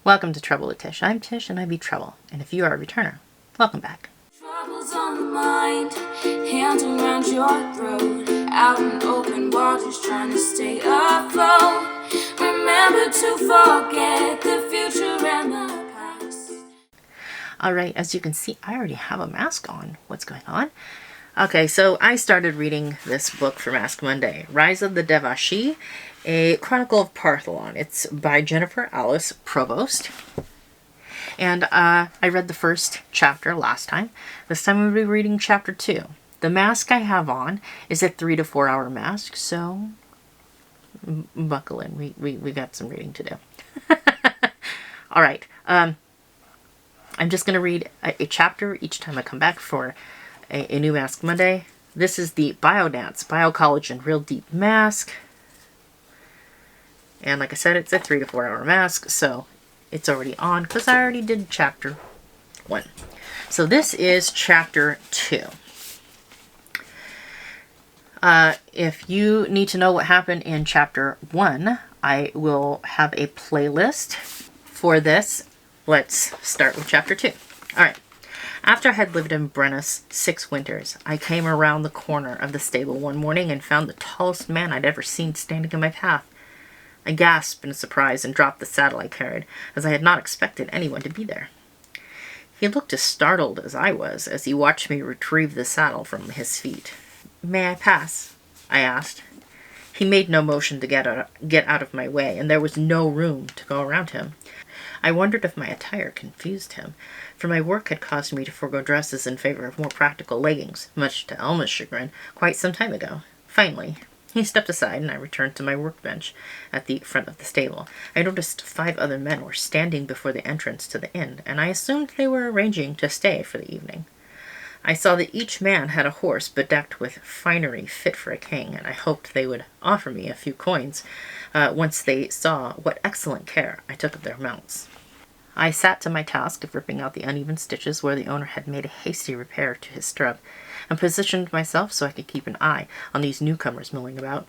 Welcome to Trouble with Tish. I'm Tish and I be Trouble. And if you are a returner, welcome back. Troubles on the mind, hands around your throat, out in open waters trying to stay afloat. Remember to forget the future and the past. Alright, as you can see, I already have a mask on. What's going on? Okay, so I started reading this book for Mask Monday, Rise of the Deva'Shi, a Chronicle of Partholon. It's by Jennifer Alice Provost. And I read the first chapter last time. This time we'll be reading chapter 2. The mask I have on is a 3 to 4 hour mask, so buckle in. We got some reading to do. Alright, I'm just going to read a chapter each time I come back for a new Mask Monday. This is the Biodance Biocollagen Real Deep Mask. And like I said, it's a 3 to 4 hour mask, so it's already on because I already did chapter 1. So this is chapter 2. If you need to know what happened in chapter 1, I will have a playlist for this. Let's start with chapter 2. Alright. After I had lived in Brennus 6 winters, I came around the corner of the stable one morning and found the tallest man I'd ever seen standing in my path. I gasped in surprise and dropped the saddle I carried, as I had not expected anyone to be there. He looked as startled as I was as he watched me retrieve the saddle from his feet. "May I pass?" I asked. He made no motion to get out of my way, and there was no room to go around him. I wondered if my attire confused him, for my work had caused me to forego dresses in favor of more practical leggings, much to Elma's chagrin, quite some time ago. Finally, he stepped aside, and I returned to my workbench at the front of the stable. I noticed 5 other men were standing before the entrance to the inn, and I assumed they were arranging to stay for the evening. I saw that each man had a horse bedecked with finery fit for a king, and I hoped they would offer me a few coins once they saw what excellent care I took of their mounts. I sat to my task of ripping out the uneven stitches where the owner had made a hasty repair to his stirrup, and positioned myself so I could keep an eye on these newcomers milling about.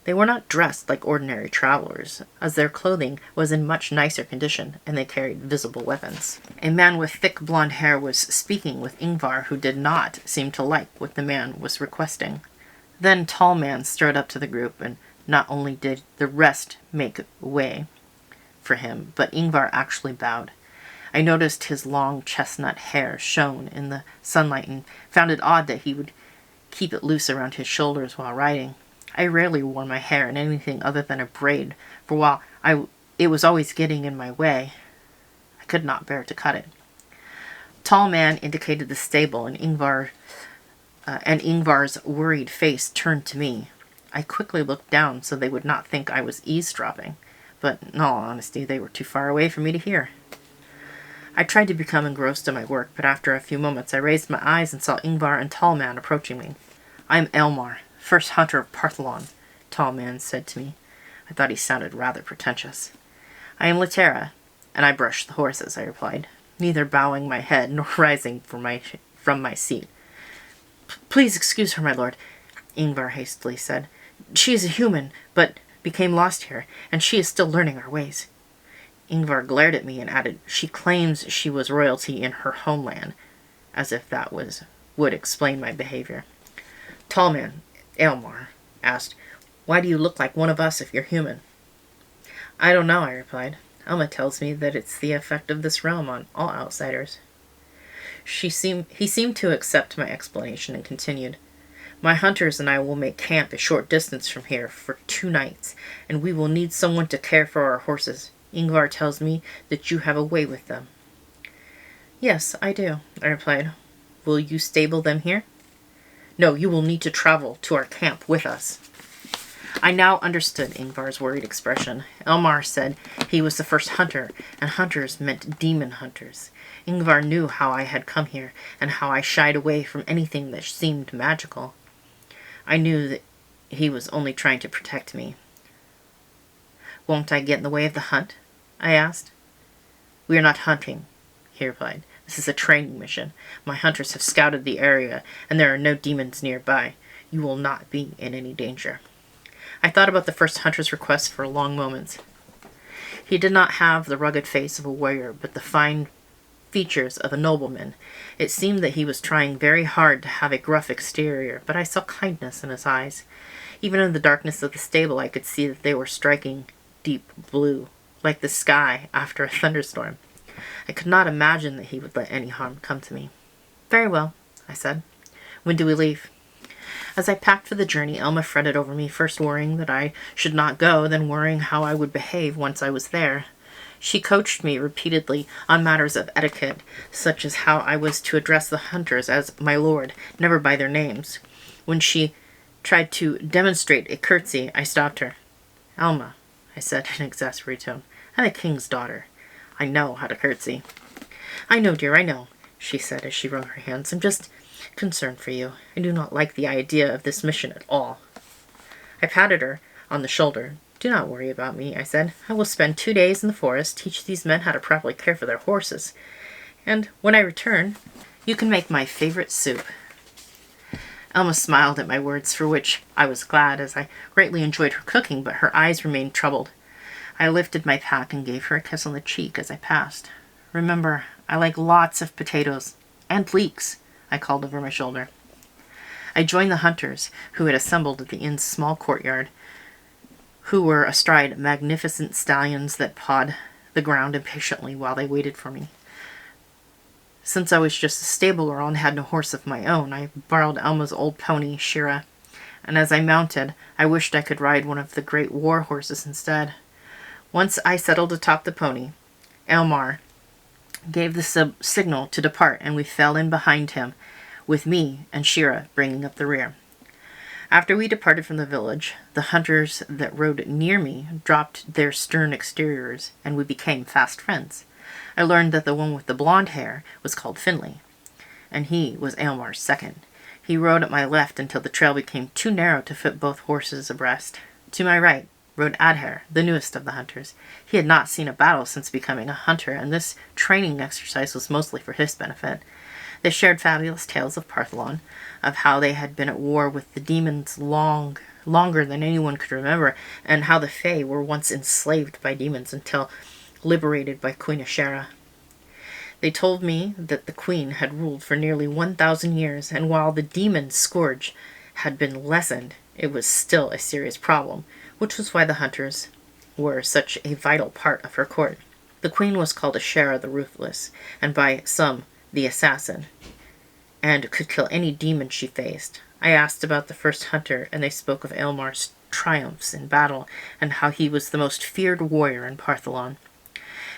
They were not dressed like ordinary travelers, as their clothing was in much nicer condition, and they carried visible weapons. A man with thick blonde hair was speaking with Ingvar, who did not seem to like what the man was requesting. Then Tall Man strode up to the group, and not only did the rest make way for him, but Ingvar actually bowed. I noticed his long chestnut hair shone in the sunlight and found it odd that he would keep it loose around his shoulders while riding. I rarely wore my hair in anything other than a braid, for while it was always getting in my way, I could not bear to cut it. Tall Man indicated the stable, and Ingvar's worried face turned to me. I quickly looked down so they would not think I was eavesdropping, but in all honesty, they were too far away for me to hear. I tried to become engrossed in my work, but after a few moments I raised my eyes and saw Ingvar and Tall Man approaching me. "I am Elmar, first hunter of Partholon," Tall Man said to me. I thought he sounded rather pretentious. "I am Latera, and I brush the horses," I replied, neither bowing my head nor rising from my seat. "Please excuse her, my lord," Ingvar hastily said. "She is a human, but became lost here, and she is still learning our ways." Ingvar glared at me and added, "She claims she was royalty in her homeland," as if that would explain my behavior. Tall Man, Elmar, asked, "Why do you look like one of us if you're human?" "I don't know," I replied. "Elma tells me that it's the effect of this realm on all outsiders." He seemed to accept my explanation and continued, "My hunters and I will make camp a short distance from here for 2 nights, and we will need someone to care for our horses. Ingvar tells me that you have a way with them." "Yes, I do," I replied. "Will you stable them here?" "No, you will need to travel to our camp with us." I now understood Ingvar's worried expression. Elmar said he was the first hunter, and hunters meant demon hunters. Ingvar knew how I had come here, and how I shied away from anything that seemed magical. I knew that he was only trying to protect me. "Won't I get in the way of the hunt?" I asked. "We are not hunting," he replied. "This is a training mission. My hunters have scouted the area, and there are no demons nearby. You will not be in any danger." I thought about the first hunter's request for long moments. He did not have the rugged face of a warrior, but the fine features of a nobleman. It seemed that he was trying very hard to have a gruff exterior, but I saw kindness in his eyes. Even in the darkness of the stable I could see that they were striking deep blue, like the sky after a thunderstorm. I could not imagine that he would let any harm come to me. "Very well," I said. "When do we leave?" As I packed for the journey, Elma fretted over me, first worrying that I should not go, then worrying how I would behave once I was there. She coached me repeatedly on matters of etiquette, such as how I was to address the hunters as "my lord," never by their names. When she tried to demonstrate a curtsy, I stopped her. "Elma," I said in an exasperated tone, "I'm a king's daughter. I know how to curtsy." "I know, dear, I know," she said as she wrung her hands. "I'm just concerned for you. I do not like the idea of this mission at all." I patted her on the shoulder. "Do not worry about me," I said. "I will spend 2 days in the forest, teach these men how to properly care for their horses. And when I return, you can make my favorite soup." Elma smiled at my words, for which I was glad, as I greatly enjoyed her cooking, but her eyes remained troubled. I lifted my pack and gave her a kiss on the cheek as I passed. "Remember, I like lots of potatoes. And leeks," I called over my shoulder. I joined the hunters, who had assembled at the inn's small courtyard, who were astride magnificent stallions that pawed the ground impatiently while they waited for me. Since I was just a stable girl and had no horse of my own, I borrowed Elma's old pony, Shira, and as I mounted, I wished I could ride one of the great war horses instead. Once I settled atop the pony, Elmar gave the signal to depart, and we fell in behind him, with me and Shira bringing up the rear. After we departed from the village, the hunters that rode near me dropped their stern exteriors, and we became fast friends. I learned that the one with the blonde hair was called Finley, and he was Aylmar's second. He rode at my left until the trail became too narrow to fit both horses abreast. To my right rode Adher, the newest of the hunters. He had not seen a battle since becoming a hunter, and this training exercise was mostly for his benefit. They shared fabulous tales of Partholon, of how they had been at war with the demons longer than anyone could remember, and how the Fae were once enslaved by demons until liberated by Queen Ashera. They told me that the queen had ruled for nearly 1,000 years, and while the demon scourge had been lessened, it was still a serious problem, which was why the hunters were such a vital part of her court. The queen was called Ashera the Ruthless, and by some the Assassin, and could kill any demon she faced. I asked about the first hunter, and they spoke of Aylmar's triumphs in battle, and how he was the most feared warrior in Partholon.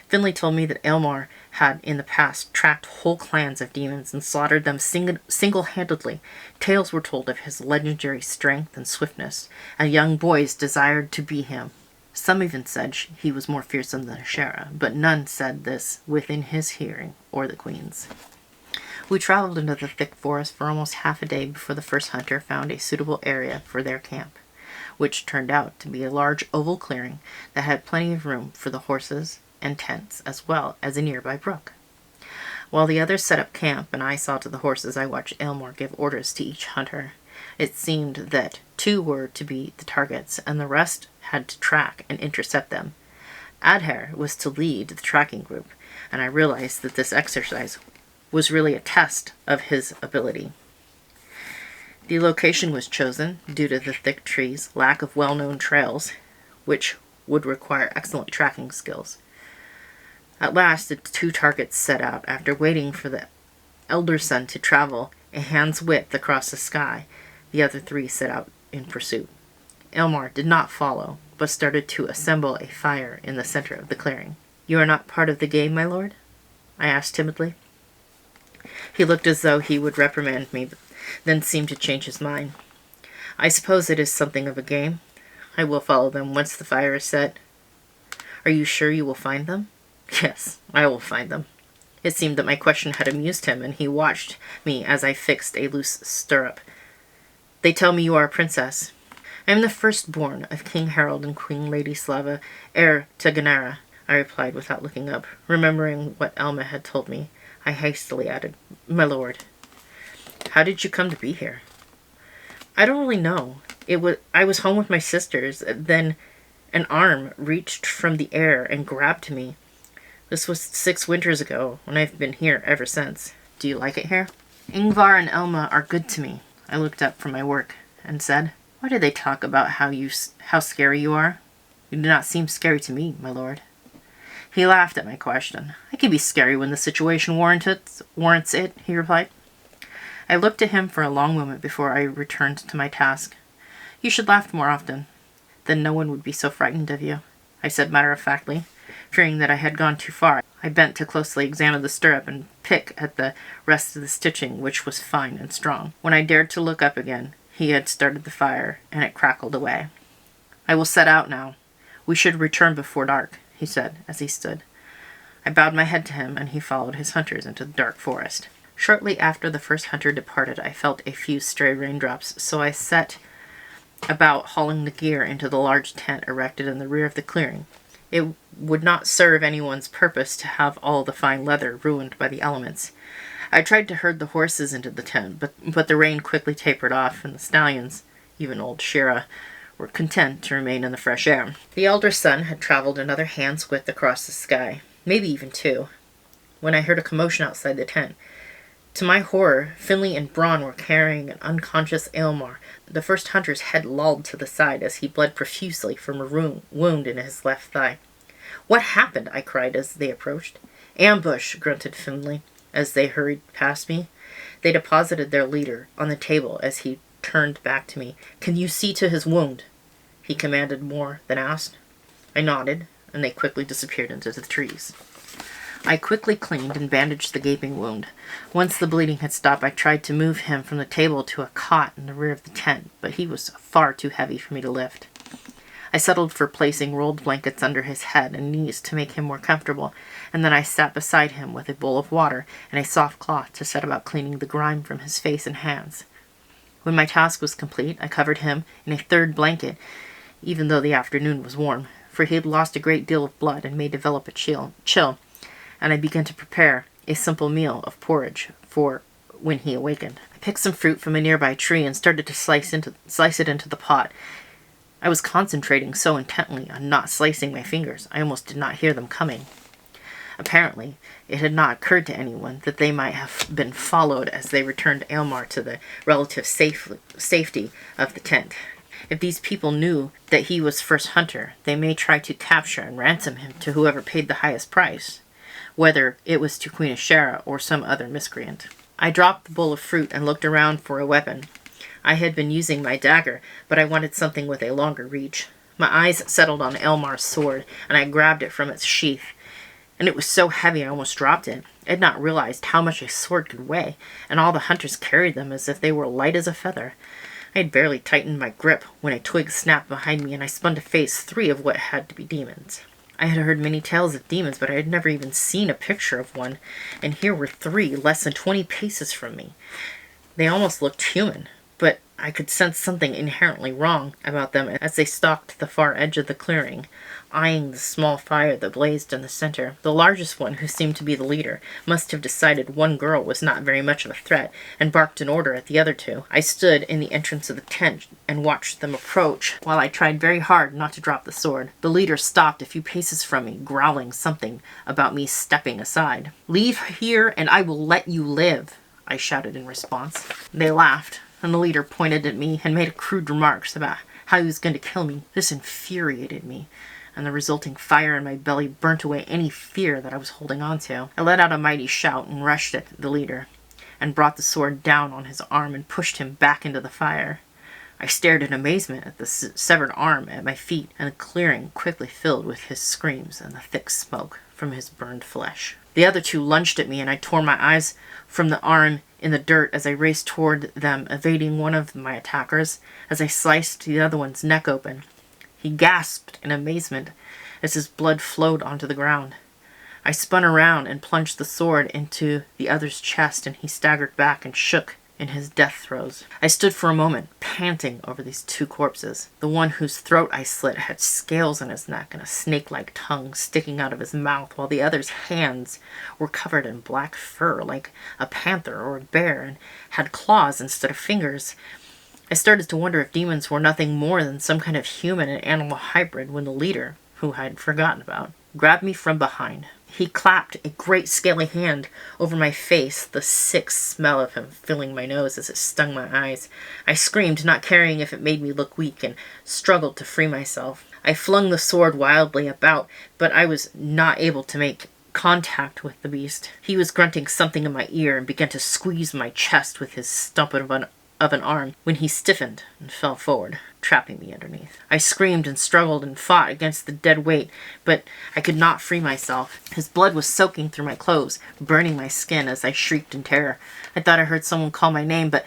Finley told me that Aylmar had in the past tracked whole clans of demons and slaughtered them single-handedly. Tales were told of his legendary strength and swiftness, and young boys desired to be him. Some even said he was more fearsome than Ashera, but none said this within his hearing, or the queen's. We traveled into the thick forest for almost half a day before the first hunter found a suitable area for their camp, which turned out to be a large oval clearing that had plenty of room for the horses and tents, as well as a nearby brook. While the others set up camp and I saw to the horses, I watched Aylmar give orders to each hunter. It seemed that 2 were to be the targets, and the rest had to track and intercept them. Adher was to lead the tracking group, and I realized that this exercise was really a test of his ability. The location was chosen due to the thick trees, lack of well-known trails, which would require excellent tracking skills. At last, the 2 targets set out. After waiting for the elder son to travel a hand's width across the sky, the other 3 set out in pursuit. Aylmar did not follow, but started to assemble a fire in the center of the clearing. "You are not part of the game, my lord?" I asked timidly. He looked as though he would reprimand me, but then seemed to change his mind. "I suppose it is something of a game. I will follow them once the fire is set." "Are you sure you will find them?" "Yes, I will find them." It seemed that my question had amused him, and he watched me as I fixed a loose stirrup. "They tell me you are a princess." "I am the firstborn of King Harold and Queen Lady Slava, heir to Gennara," I replied without looking up. Remembering what Elma had told me, I hastily added, "My lord." "How did you come to be here?" "I don't really know. I was home with my sisters. Then An arm reached from the air and grabbed me. This was 6 winters ago, and I've been here ever since. Do you like it here? Ingvar and Elma are good to me. I looked up from my work and said, why do they talk about how scary you are? You do not seem scary to me, my lord. He laughed at my question. I can be scary when the situation warrants it, he replied. I looked at him for a long moment before I returned to my task. You should laugh more often. Then no one would be so frightened of you, I said matter-of-factly, fearing that I had gone too far. I bent to closely examine the stirrup and pick at the rest of the stitching, which was fine and strong. When I dared to look up again, he had started the fire, and it crackled away. I will set out now. We should return before dark, he said as he stood. I bowed my head to him, and he followed his hunters into the dark forest. Shortly after the first hunter departed, I felt a few stray raindrops, so I set about hauling the gear into the large tent erected in the rear of the clearing. It would not serve anyone's purpose to have all the fine leather ruined by the elements. I tried to herd the horses into the tent, but the rain quickly tapered off, and the stallions, even old Shira, were content to remain in the fresh air. The elder son had traveled another hand's width across the sky, maybe even 2, when I heard a commotion outside the tent. To my horror, Finley and Braun were carrying an unconscious Aylmar. The first hunter's head lolled to the side as he bled profusely from a wound in his left thigh. What happened? I cried as they approached. Ambush, grunted Finley as they hurried past me. They deposited their leader on the table as he turned back to me. Can you see to his wound? He commanded more than asked. I nodded, and they quickly disappeared into the trees. I quickly cleaned and bandaged the gaping wound. Once the bleeding had stopped, I tried to move him from the table to a cot in the rear of the tent, but he was far too heavy for me to lift. I settled for placing rolled blankets under his head and knees to make him more comfortable, and then I sat beside him with a bowl of water and a soft cloth to set about cleaning the grime from his face and hands. When my task was complete, I covered him in a third blanket, even though the afternoon was warm, for he had lost a great deal of blood and may develop a chill, and I began to prepare a simple meal of porridge for when he awakened. I picked some fruit from a nearby tree and started to slice it into the pot. I was concentrating so intently on not slicing my fingers, I almost did not hear them coming. Apparently, it had not occurred to anyone that they might have been followed as they returned Aylmar to the relative safety of the tent. If these people knew that he was first hunter, they may try to capture and ransom him to whoever paid the highest price, whether it was to Queen Ashera or some other miscreant. I dropped the bowl of fruit and looked around for a weapon. I had been using my dagger, but I wanted something with a longer reach. My eyes settled on Elmar's sword, and I grabbed it from its sheath, and it was so heavy I almost dropped it. I had not realized how much a sword could weigh, and all the hunters carried them as if they were light as a feather. I had barely tightened my grip when a twig snapped behind me, and I spun to face 3 of what had to be demons. I had heard many tales of demons, but I had never even seen a picture of one, and here were 3 less than 20 paces from me. They almost looked human, but I could sense something inherently wrong about them as they stalked the far edge of the clearing, eyeing the small fire that blazed in the center. The largest one, who seemed to be the leader, must have decided one girl was not very much of a threat, and barked an order at the other 2. I stood in the entrance of the tent and watched them approach, while I tried very hard not to drop the sword. The leader stopped a few paces from me, growling something about me stepping aside. "Leave here, and I will let you live," I shouted in response. They laughed, and the leader pointed at me and made crude remarks about how he was going to kill me. This infuriated me, and the resulting fire in my belly burnt away any fear that I was holding on to. I let out a mighty shout and rushed at the leader, and brought the sword down on his arm and pushed him back into the fire. I stared in amazement at the severed arm at my feet, and the clearing quickly filled with his screams and the thick smoke from his burned flesh. The other 2 lunged at me, and I tore my eyes from the arm in the dirt as I raced toward them, evading one of my attackers as I sliced the other one's neck open. He gasped in amazement as his blood flowed onto the ground. I spun around and plunged the sword into the other's chest, and he staggered back and shook in his death throes. I stood for a moment, panting over these 2 corpses. The one whose throat I slit had scales on his neck and a snake-like tongue sticking out of his mouth, while the other's hands were covered in black fur like a panther or a bear and had claws instead of fingers. I started to wonder if demons were nothing more than some kind of human and animal hybrid when the leader, who I had forgotten about, grabbed me from behind. He clapped a great scaly hand over my face, the sick smell of him filling my nose as it stung my eyes. I screamed, not caring if it made me look weak, and struggled to free myself. I flung the sword wildly about, but I was not able to make contact with the beast. He was grunting something in my ear and began to squeeze my chest with his stump of an arm when he stiffened and fell forward, trapping me underneath. I screamed and struggled and fought against the dead weight, but I could not free myself. His blood was soaking through my clothes, burning my skin as I shrieked in terror. I thought I heard someone call my name, but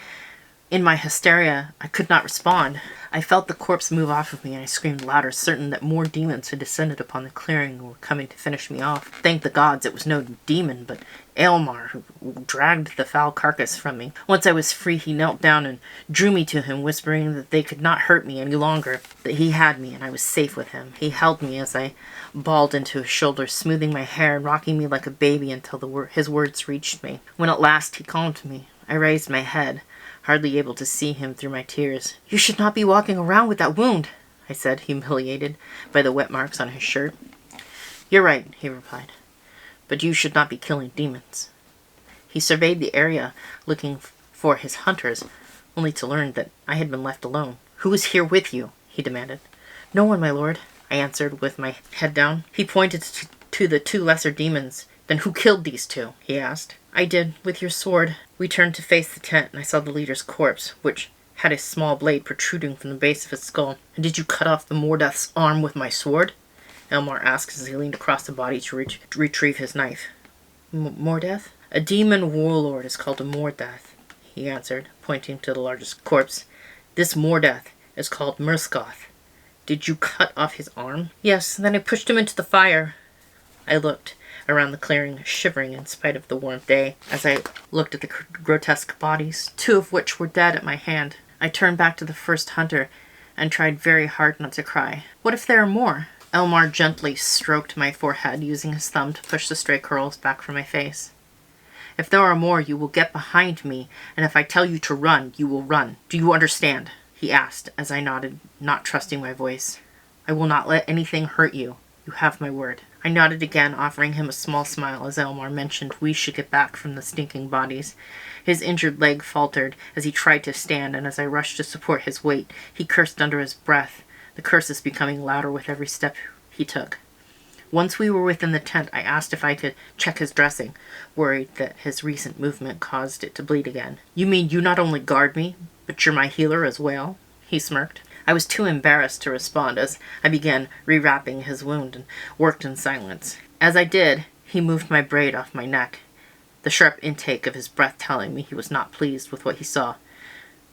in my hysteria, I could not respond. I felt the corpse move off of me, and I screamed louder, certain that more demons had descended upon the clearing and were coming to finish me off. Thank the gods it was no demon, but Aylmar, who dragged the foul carcass from me. Once I was free, he knelt down and drew me to him, whispering that they could not hurt me any longer, that he had me and I was safe with him. He held me as I bawled into his shoulder, smoothing my hair and rocking me like a baby until his words reached me. When at last he calmed me, I raised my head, hardly able to see him through my tears. "You should not be walking around with that wound," I said, humiliated by the wet marks on his shirt. "You're right," he replied, "but you should not be killing demons." He surveyed the area, looking for his hunters, only to learn that I had been left alone. "Who is here with you?" he demanded. "No one, my lord," I answered with my head down. He pointed to the two lesser demons. "Then who killed these two?" he asked. "I did, with your sword." We turned to face the tent, and I saw the leader's corpse, which had a small blade protruding from the base of his skull. "And did you cut off the Mordeath's arm with my sword?" Aylmar asked as he leaned across the body to retrieve his knife. "Mordeath? A demon warlord is called a Mordeath," he answered, pointing to the largest corpse. "This Mordeath is called Murskoth. Did you cut off his arm?" "Yes, then I pushed him into the fire." I looked around the clearing, shivering in spite of the warm day, as I looked at the grotesque bodies, two of which were dead at my hand. I turned back to the first hunter and tried very hard not to cry. "What if there are more?" Aylmar gently stroked my forehead, using his thumb to push the stray curls back from my face. "If there are more, you will get behind me, and if I tell you to run, you will run. Do you understand?" he asked as I nodded, not trusting my voice. "I will not let anything hurt you. You have my word." I nodded again, offering him a small smile as Aylmar mentioned we should get back from the stinking bodies. His injured leg faltered as he tried to stand, and as I rushed to support his weight, he cursed under his breath, the curses becoming louder with every step he took. Once we were within the tent, I asked if I could check his dressing, worried that his recent movement caused it to bleed again. "You mean you not only guard me, but you're my healer as well?" he smirked. I was too embarrassed to respond as I began rewrapping his wound and worked in silence. As I did, he moved my braid off my neck, the sharp intake of his breath telling me he was not pleased with what he saw.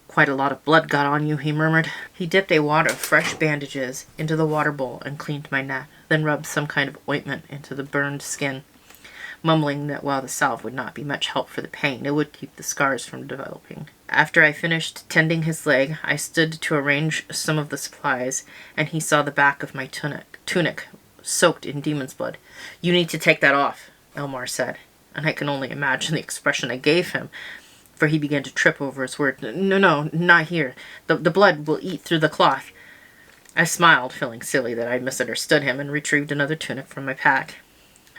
"Quite a lot of blood got on you," he murmured. He dipped a wad of fresh bandages into the water bowl and cleaned my neck, then rubbed some kind of ointment into the burned skin, mumbling that while the salve would not be much help for the pain, it would keep the scars from developing. After I finished tending his leg, I stood to arrange some of the supplies, and he saw the back of my tunic soaked in demon's blood. "You need to take that off," Aylmar said, and I can only imagine the expression I gave him, for he began to trip over his words. No, not here. The blood will eat through the cloth." I smiled, feeling silly that I had misunderstood him, and retrieved another tunic from my pack.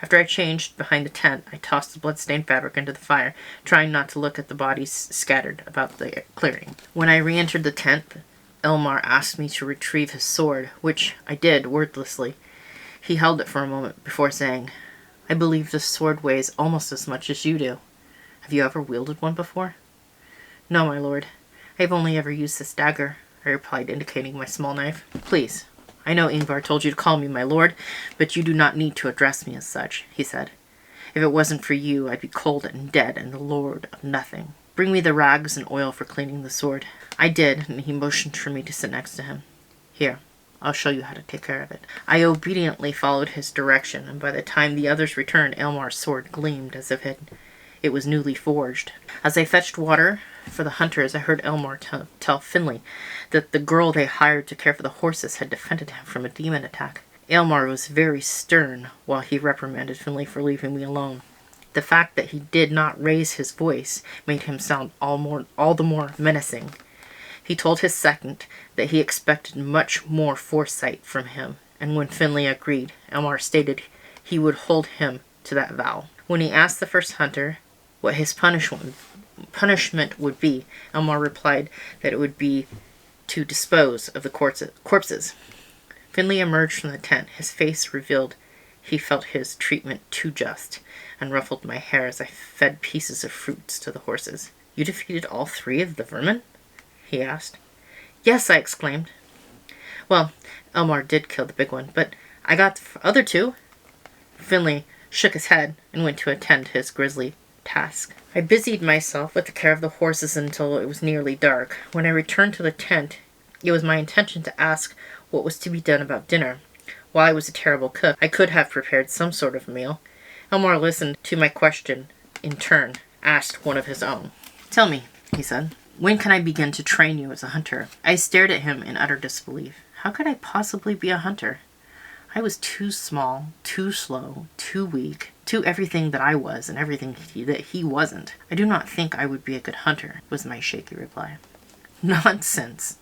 After I changed behind the tent, I tossed the blood-stained fabric into the fire, trying not to look at the bodies scattered about the clearing. When I re-entered the tent, Aylmar asked me to retrieve his sword, which I did wordlessly. He held it for a moment before saying, "I believe this sword weighs almost as much as you do. Have you ever wielded one before?" "No, my lord. I have only ever used this dagger," I replied, indicating my small knife. "Please. I know Ingvar told you to call me my lord, but you do not need to address me as such," he said. "If it wasn't for you, I'd be cold and dead and the lord of nothing. Bring me the rags and oil for cleaning the sword." I did, and he motioned for me to sit next to him. "Here, I'll show you how to take care of it." I obediently followed his direction, and by the time the others returned, Aylmar's sword gleamed as if it was newly forged. As I fetched water for the hunters, I heard Aylmar tell Finley that the girl they hired to care for the horses had defended him from a demon attack. Aylmar was very stern while he reprimanded Finley for leaving me alone. The fact that he did not raise his voice made him sound all the more menacing. He told his second that he expected much more foresight from him, and when Finley agreed, Elmar stated he would hold him to that vow. When he asked the first hunter what his punishment would be, Elmar replied that it would be to dispose of the corpses. Finley emerged from the tent. His face revealed he felt his treatment too just, and ruffled my hair as I fed pieces of fruits to the horses. "You defeated all 3 of the vermin?" he asked. "Yes," I exclaimed. "Well, Elmar did kill the big one, but I got the other 2. Finley shook his head and went to attend to his grisly task. I busied myself with the care of the horses until it was nearly dark. When I returned to the tent, it was my intention to ask what was to be done about dinner. While I was a terrible cook, I could have prepared some sort of meal. Elmar listened to my question, in turn, asked one of his own. "Tell me," he said, "when can I begin to train you as a hunter?" I stared at him in utter disbelief. How could I possibly be a hunter? I was too small, too slow, too weak, too everything that I was and everything that he wasn't. "I do not think I would be a good hunter," was my shaky reply. "Nonsense,"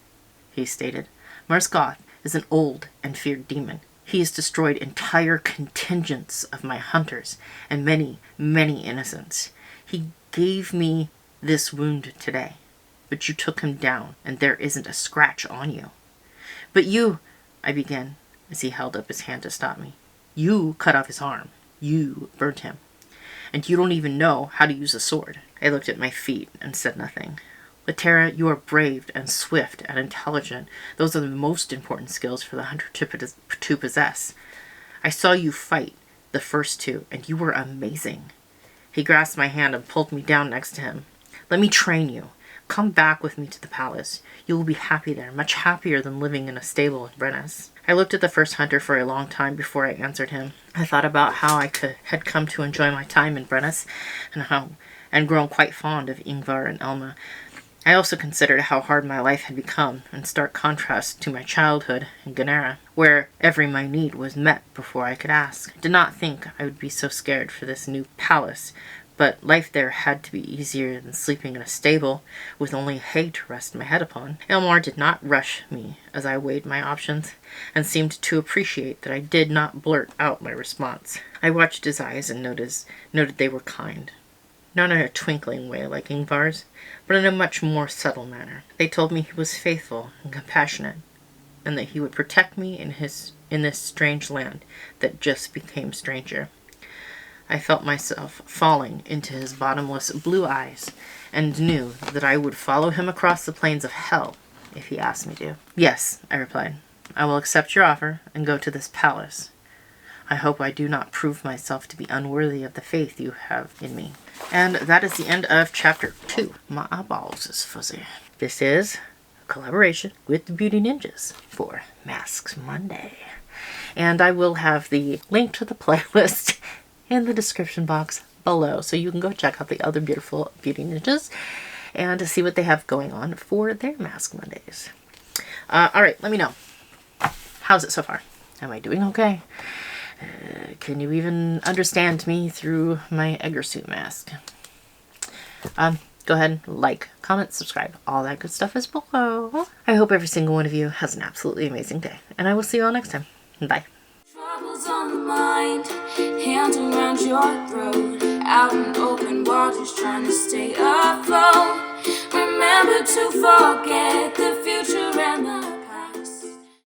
he stated. "Marsgoth is an old and feared demon. He has destroyed entire contingents of my hunters and many, many innocents. He gave me this wound today, but you took him down and there isn't a scratch on you." "But you," I began, as he held up his hand to stop me. "You cut off his arm. You burnt him. And you don't even know how to use a sword." I looked at my feet and said nothing. "Laterra, you are brave and swift and intelligent. Those are the most important skills for the hunter to possess. I saw you fight the first 2, and you were amazing." He grasped my hand and pulled me down next to him. "Let me train you. Come back with me to the palace. You will be happy there, much happier than living in a stable in Brennus." I looked at the first hunter for a long time before I answered him. I thought about how I had come to enjoy my time in Brennus, and grown quite fond of Ingvar and Elma. I also considered how hard my life had become, in stark contrast to my childhood in Ganera, where every my need was met before I could ask. I did not think I would be so scared for this new palace, but life there had to be easier than sleeping in a stable with only hay to rest my head upon. Elmar did not rush me as I weighed my options, and seemed to appreciate that I did not blurt out my response. I watched his eyes and noted they were kind. Not in a twinkling way like Ingvar's, but in a much more subtle manner. They told me he was faithful and compassionate, and that he would protect me in this strange land that just became stranger. I felt myself falling into his bottomless blue eyes, and knew that I would follow him across the plains of hell if he asked me to. "Yes," I replied. "I will accept your offer and go to this palace. I hope I do not prove myself to be unworthy of the faith you have in me." And that is the end of chapter 2. My eyeballs is fuzzy. This is a collaboration with the Beauty Ninjas for Masks Monday. And I will have the link to the playlist in the description box below, so you can go check out the other beautiful Beauty Ninjas and see what they have going on for their Mask Mondays. Alright, let me know. How's it so far? Am I doing okay? Can you even understand me through my Egger suit mask? Go ahead, like, comment, subscribe. All that good stuff is below. I hope every single one of you has an absolutely amazing day. And I will see you all next time. Bye. Troubles on the mind, hands around your throat, out in open waters trying to stay afloat. Remember to forget the future and the